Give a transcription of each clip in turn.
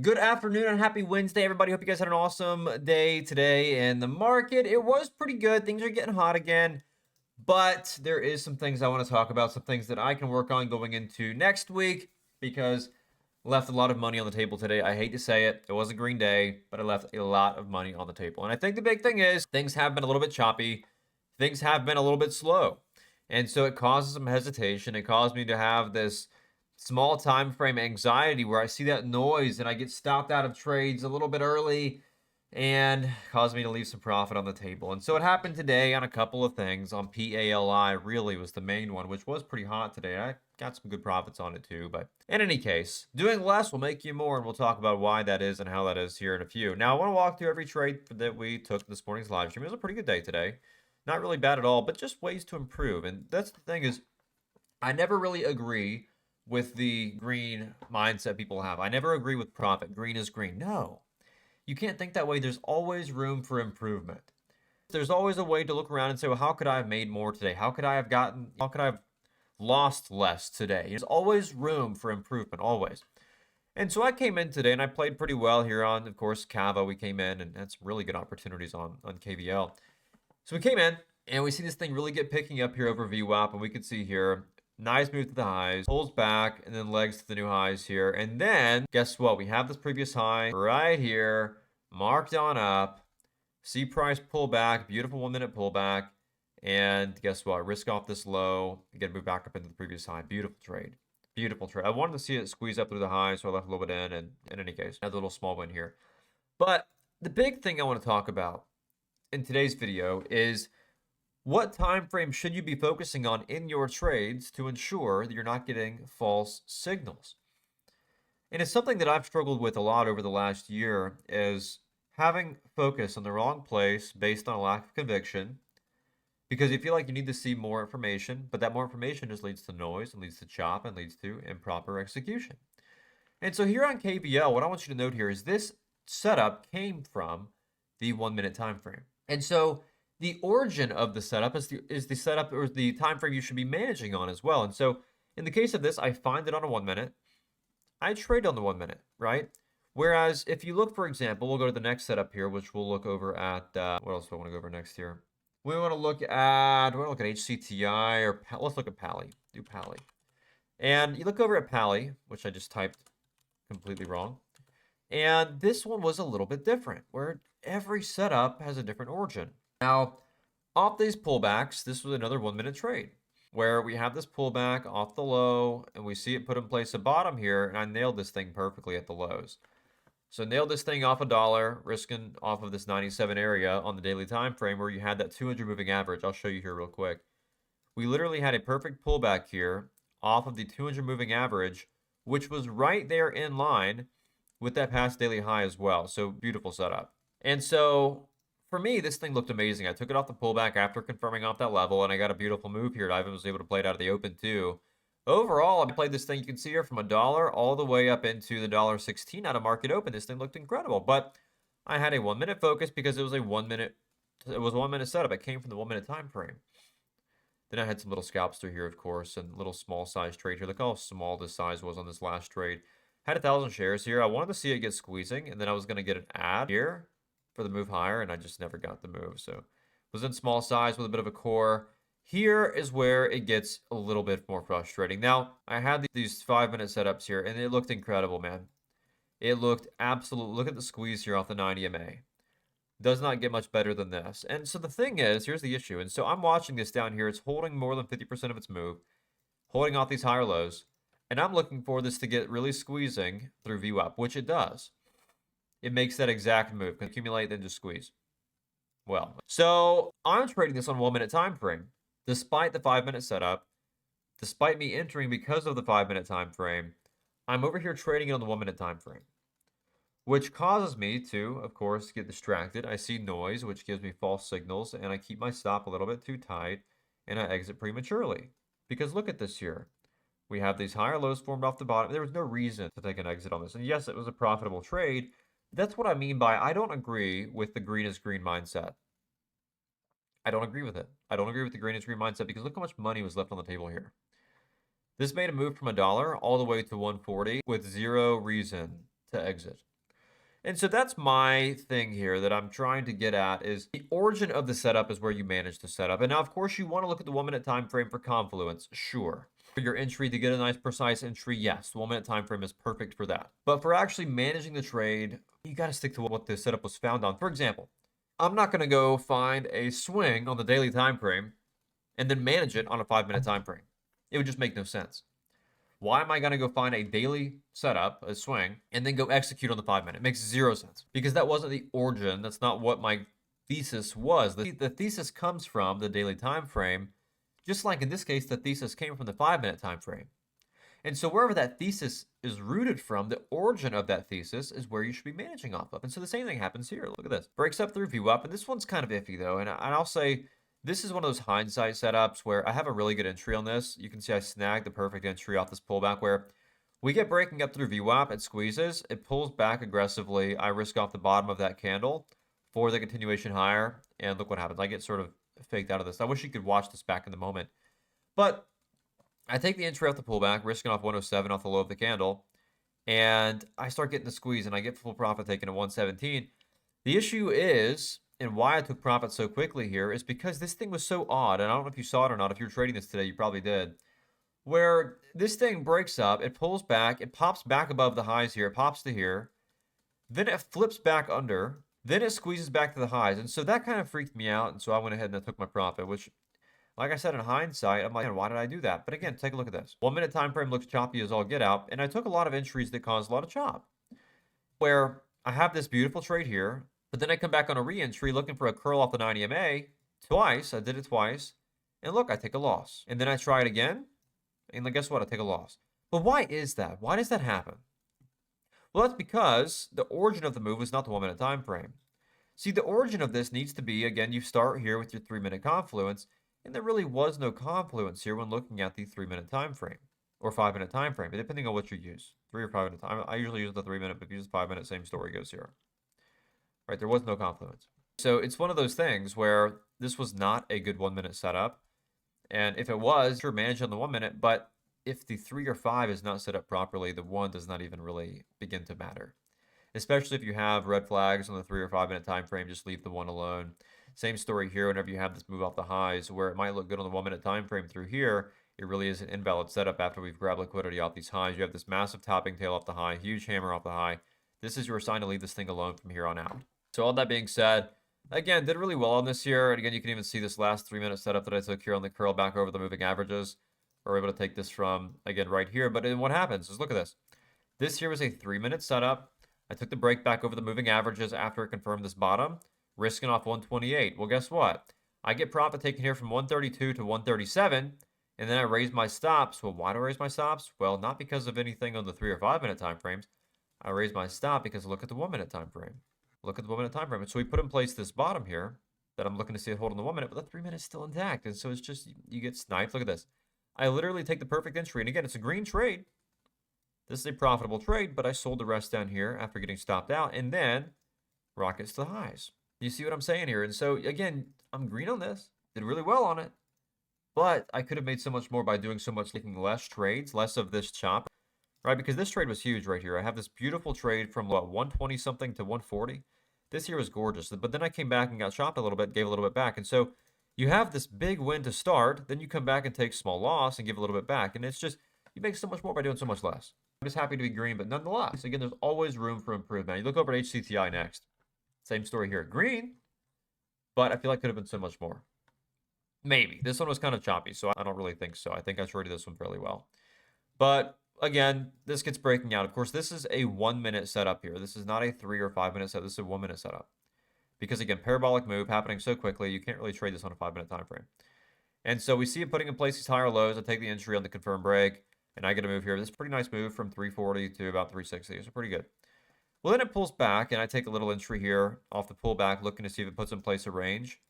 Good afternoon and happy Wednesday, everybody. Hope you guys had an awesome day today in the market. It was pretty good. Things are getting hot again, but there is some things I want to talk about, some things that I can work on going into next week because I left a lot of money on the table today. I hate to say it. It was a green day, but I left a lot of money on the table. And I think the big thing is things have been a little bit choppy. Things have been a little bit slow. And so it causes some hesitation. It caused me to have this small time frame anxiety where I see that noise and I get stopped out of trades a little bit early and caused me to leave some profit on the table. And so it happened today on a couple of things. On PALI really was the main one, which was pretty hot today. I got some good profits on it too. But in any case, doing less will make you more, and we'll talk about why that is and how that is here in a few. Now, I want to walk through every trade that we took this morning's live stream. It was a pretty good day today. Not really bad at all, but just ways to improve. And that's the thing is, I never really agree with the green mindset people have. I never agree with profit. Green is green. No, you can't think that way. There's always room for improvement. There's always a way to look around and say, well, how could I have made more today? How could I have lost less today? There's always room for improvement, always. And so I came in today and I played pretty well here on, of course, Kava. We came in and had some really good opportunities on KVL. So we came in and we see this thing really get picking up here over VWAP, and we can see here nice move to the highs, pulls back, and then legs to the new highs here. And then guess what? We have this previous high right here, marked on up. See price pull back, beautiful 1 minute pullback. And guess what? Risk off this low, get move back up into the previous high. Beautiful trade. Beautiful trade. I wanted to see it squeeze up through the high, so I left a little bit in. And in any case, I had a little small win here. But the big thing I want to talk about in today's video is what time frame should you be focusing on in your trades to ensure that you're not getting false signals? And it's something that I've struggled with a lot over the last year is having focus on the wrong place based on a lack of conviction because you feel like you need to see more information, but that more information just leads to noise and leads to chop and leads to improper execution. And so here on KVL, what I want you to note here is this setup came from the 1 minute time frame. And so the origin of the setup is the setup or the time frame you should be managing on as well. And so in the case of this, I find it on a 1 minute. I trade on the 1 minute, right? Whereas if you look, for example, we'll go to the next setup here, which we'll look over at, what else do I want to go over next here? We want to look at, HCTI or, let's look at Pally. Do Pally. And you look over at Pally, which I just typed completely wrong. And this one was a little bit different, where every setup has a different origin. Now, off these pullbacks, this was another 1 minute trade where we have this pullback off the low and we see it put in place a bottom here, and I nailed this thing perfectly at the lows. So nailed this thing off $1, risking off of this 97 area on the daily time frame where you had that 200 moving average. I'll show you here real quick. We literally had a perfect pullback here off of the 200 moving average, which was right there in line with that past daily high as well. So beautiful setup. And so for me, this thing looked amazing. I took it off the pullback after confirming off that level, and I got a beautiful move here. I even was able to play it out of the open too. Overall, I played this thing, you can see here, from $1 all the way up into the $1.16 out of market open. This thing looked incredible, but I had a 1 minute focus because it was a 1 minute, it was a 1 minute setup. It came from the 1 minute time frame. Then I had some little scalps through here, of course, and little small size trade here. Look how small this size was on this last trade. Had 1,000 shares here. I wanted to see it get squeezing, and then I was going to get an ad here for the move higher, and I just never got the move. So was in small size with a bit of a core. Here is where it gets a little bit more frustrating. Now, I had these 5 minute setups here, and it looked incredible, man. It looked absolute. Look at the squeeze here off the 90 MA. Does not get much better than this. And so the thing is, here's the issue. And so I'm watching this down here. It's holding more than 50% of its move, holding off these higher lows. And I'm looking for this to get really squeezing through VWAP, which it does. It makes that exact move. Accumulate, then just squeeze. Well, so I'm trading this on 1 minute time frame. Despite the 5 minute setup, despite me entering because of the 5 minute time frame, I'm over here trading it on the 1 minute time frame, which causes me to, of course, get distracted. I see noise, which gives me false signals, and I keep my stop a little bit too tight, and I exit prematurely. Because look at this here. We have these higher lows formed off the bottom. There was no reason to take an exit on this. And yes, it was a profitable trade. That's what I mean by I don't agree with the green is green mindset. I don't agree with it. I don't agree with the green is green mindset because look how much money was left on the table here. This made a move from $1 all the way to 140 with zero reason to exit. And so that's my thing here that I'm trying to get at is the origin of the setup is where you manage the setup. And now, of course, you want to look at the 1 minute time frame for confluence. Sure. For your entry to get a nice precise entry, yes, the 1 minute time frame is perfect for that. But for actually managing the trade, you got to stick to what the setup was found on. For example, I'm not going to go find a swing on the daily time frame and then manage it on a 5 minute time frame. It would just make no sense. Why am I going to go find a daily setup, a swing, and then go execute on the 5 minute? It makes zero sense because that wasn't the origin. That's not what my thesis was. The thesis comes from the daily time frame, just like in this case, the thesis came from the 5 minute time frame. And so wherever that thesis is rooted from, the origin of that thesis is where you should be managing off of. And so the same thing happens here. Look at this. Breaks up through VWAP, and this one's kind of iffy though. And I'll say this is one of those hindsight setups where I have a really good entry on this. You can see I snagged the perfect entry off this pullback where we get breaking up through VWAP, it squeezes, it pulls back aggressively. I risk off the bottom of that candle for the continuation higher, and look what happens. I get sort of faked out of this. I wish you could watch this back in the moment. But I take the entry off the pullback, risking off 107 off the low of the candle, and I start getting the squeeze, and I get full profit taken at 117. The issue is, and why I took profit so quickly here, is because this thing was so odd, and I don't know if you saw it or not. If you're trading this today, you probably did, where this thing breaks up, it pulls back, it pops back above the highs here, it pops to here, then it flips back under, then it squeezes back to the highs, and so that kind of freaked me out, and so I went ahead and I took my profit, which, like I said, in hindsight, I'm like, why did I do that? But again, take a look at this. 1 minute time frame looks choppy as all get out, and I took a lot of entries that caused a lot of chop, where I have this beautiful trade here, but then I come back on a re-entry looking for a curl off the 90 MA twice. I did it twice, and look, I take a loss. And then I try it again, and guess what? I take a loss. But why is that? Why does that happen? Well, that's because the origin of the move is not the 1 minute time frame. See, the origin of this needs to be, again, you start here with your 3 minute confluence, and there really was no confluence here when looking at the 3 minute time frame or 5 minute time frame, depending on what you use. 3 or 5 minute time. I usually use the 3 minute, but if you use 5 minute, same story goes here. Right, there was no confluence. So it's one of those things where this was not a good 1 minute setup. And if it was, sure, manage on the 1 minute, but if the 3 or 5 is not set up properly, the 1 does not even really begin to matter. Especially if you have red flags on the 3 or 5 minute time frame, just leave the 1 alone. Same story here whenever you have this move off the highs, where it might look good on the 1 minute time frame through here, it really is an invalid setup after we've grabbed liquidity off these highs. You have this massive topping tail off the high, huge hammer off the high. This is your sign to leave this thing alone from here on out. So all that being said, again, did really well on this here. And again, you can even see this last 3 minute setup that I took here on the curl back over the moving averages. We're able to take this from, again, right here. But then what happens is, look at this. This here was a 3 minute setup. I took the break back over the moving averages after it confirmed this bottom, risking off 128. Well, guess what? I get profit taken here from 132 to 137, and then I raise my stops. Well, why do I raise my stops? Well, not because of anything on the 3 or 5 minute time frames. I raise my stop because look at the 1 minute time frame. Look at the 1 minute time frame. And so we put in place this bottom here that I'm looking to see it hold on the 1 minute, but the 3 minute is still intact. And so it's just, you get sniped. Look at this. I literally take the perfect entry. And again, it's a green trade. This is a profitable trade, but I sold the rest down here after getting stopped out and then rockets to the highs. You see what I'm saying here? And so again, I'm green on this, did really well on it, but I could have made so much more by doing so much, taking less trades, less of this chop, right? Because this trade was huge right here. I have this beautiful trade from what, 120 something to 140. This here was gorgeous, but then I came back and got chopped a little bit, gave a little bit back. And so you have this big win to start, then you come back and take small loss and give a little bit back. And it's just, you make so much more by doing so much less. I'm just happy to be green, but nonetheless, again, there's always room for improvement. You look over at HCTI next. Same story here. Green, but I feel like could have been so much more. Maybe. This one was kind of choppy, so I don't really think so. I think I traded this one fairly well. But again, this gets breaking out. Of course, this is a 1 minute setup here. This is not a 3 or 5 minute setup. This is a 1 minute setup. Because again, parabolic move happening so quickly, you can't really trade this on a 5 minute time frame. And so we see it putting in place these higher lows. I take the entry on the confirmed break, and I get a move here. This is a pretty nice move from 340 to about 360. So pretty good. Well, then it pulls back, and I take a little entry here off the pullback, looking to see if it puts in place a range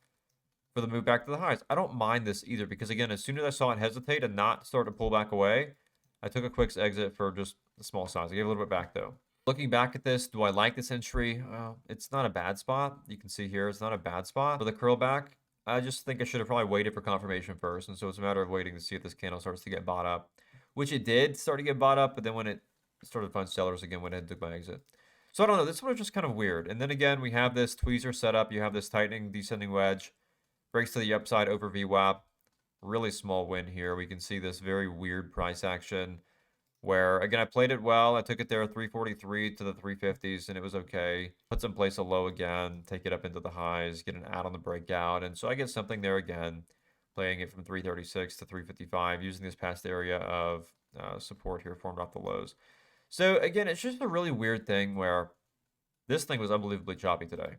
for the move back to the highs. I don't mind this either, because again, as soon as I saw it hesitate and not start to pull back away, I took a quick exit for just the small size. I gave a little bit back though. Looking back at this, do I like this entry? Well, it's not a bad spot. You can see here, it's not a bad spot. For the curl back, I just think I should have probably waited for confirmation first. And so it's a matter of waiting to see if this candle starts to get bought up, which it did start to get bought up. But then when it started to find sellers again when I took my exit. So I don't know. This one was just kind of weird. And then again, we have this tweezer setup. You have this tightening descending wedge. Breaks to the upside over VWAP. Really small win here. We can see this very weird price action where, again, I played it well. I took it there 343 to the 350s, and it was okay. Puts in place a low again, take it up into the highs, get an add on the breakout. And so I get something there again, playing it from 336 to 355, using this past area of support here formed off the lows. So again, it's just a really weird thing where this thing was unbelievably choppy today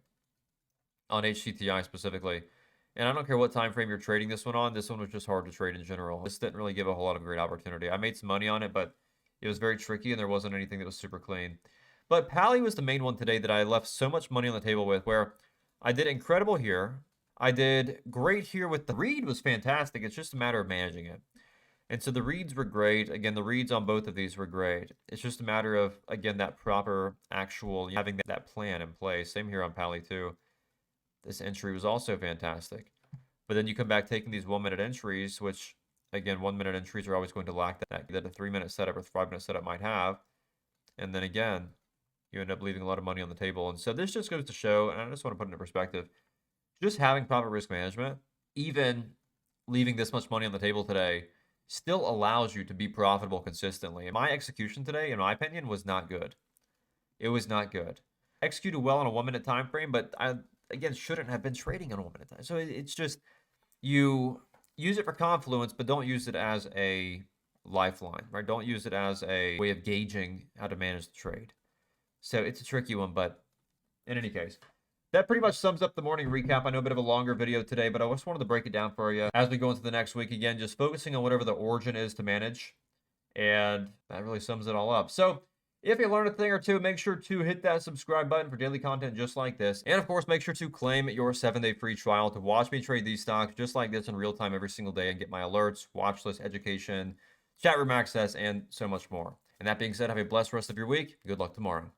on HCTI specifically. And I don't care what time frame you're trading this one on. This one was just hard to trade in general. This didn't really give a whole lot of great opportunity. I made some money on it, but it was very tricky and there wasn't anything that was super clean. But Pally was the main one today that I left so much money on the table with, where I did incredible here. I did great here with the read was fantastic. It's just a matter of managing it. And so the reads were great. Again, the reads on both of these were great. It's just a matter of, again, that proper actual, having that plan in place. Same here on Pally too. This entry was also fantastic. But then you come back taking these 1 minute entries, which again, 1 minute entries are always going to lack that a 3 minute setup or 5 minute setup might have. And then again, you end up leaving a lot of money on the table. And so this just goes to show, and I just want to put it into perspective, just having proper risk management, even leaving this much money on the table today, still allows you to be profitable consistently. And my execution today, in my opinion, was not good. It was not good. Executed well on a 1 minute time frame, but I again shouldn't have been trading on a 1 minute time. So it's just you use it for confluence, but don't use it as a lifeline, right? Don't use it as a way of gauging how to manage the trade. So it's a tricky one, but in any case, that pretty much sums up the morning recap. I know a bit of a longer video today, but I just wanted to break it down for you as we go into the next week. Again, just focusing on whatever the origin is to manage, and that really sums it all up. So if you learned a thing or two, make sure to hit that subscribe button for daily content just like this. And of course, make sure to claim your 7-day free trial to watch me trade these stocks just like this in real time every single day and get my alerts, watch list, education, chat room access, and so much more. And that being said, have a blessed rest of your week. Good luck tomorrow.